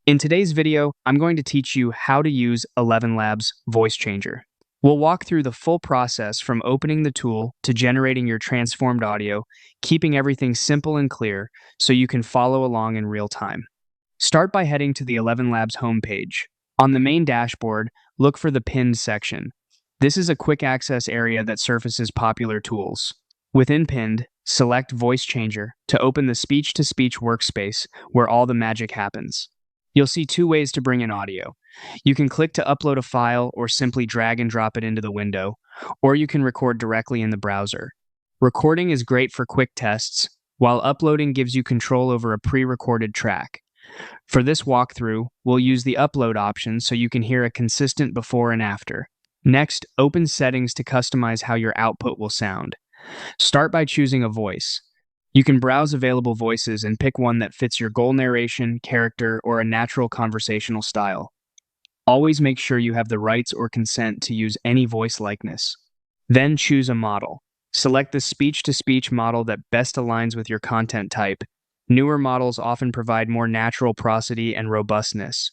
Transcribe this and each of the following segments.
In today's video, I'm going to teach you how to use ElevenLabs Voice Changer. We'll walk through the full process from opening the tool to generating your transformed audio, keeping everything simple and clear so you can follow along in real time. Start by heading to the ElevenLabs homepage. On the main dashboard, look for the Pinned section. This is a quick access area that surfaces popular tools. Within Pinned, select Voice Changer to open the speech-to-speech workspace where all the magic happens. You'll see two ways to bring in audio. You can click to upload a file or simply drag and drop it into the window, or you can record directly in the browser. Recording is great for quick tests, while uploading gives you control over a pre-recorded track. For this walkthrough, we'll use the upload option so you can hear a consistent before and after. Next, open Settings to customize how your output will sound. Start by choosing a voice. You can browse available voices and pick one that fits your goal narration, character, or a natural conversational style. Always make sure you have the rights or consent to use any voice likeness. Then choose a model. Select the speech-to-speech model that best aligns with your content type. Newer models often provide more natural prosody and robustness.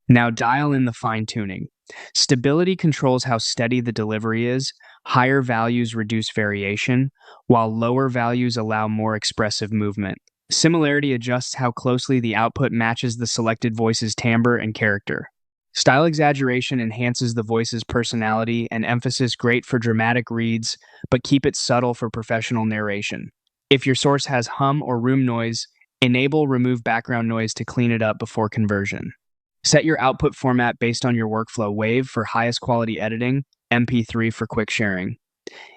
Now dial in the fine-tuning. Stability controls how steady the delivery is. Higher values reduce variation, while lower values allow more expressive movement. Similarity adjusts how closely the output matches the selected voice's timbre and character. Style exaggeration enhances the voice's personality and emphasis, great for dramatic reads, but keep it subtle for professional narration. If your source has hum or room noise, enable remove background noise to clean it up before conversion. Set your output format based on your workflow: WAV for highest quality editing, MP3 for quick sharing.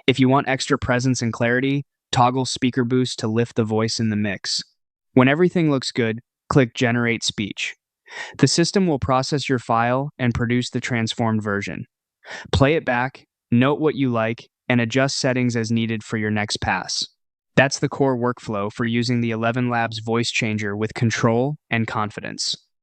If you want extra presence and clarity, toggle speaker boost to lift the voice in the mix. When everything looks good, click Generate Speech. The system will process your file and produce the transformed version. Play it back, note what you like, and adjust settings as needed for your next pass. That's the core workflow for using the ElevenLabs Voice Changer with control and confidence.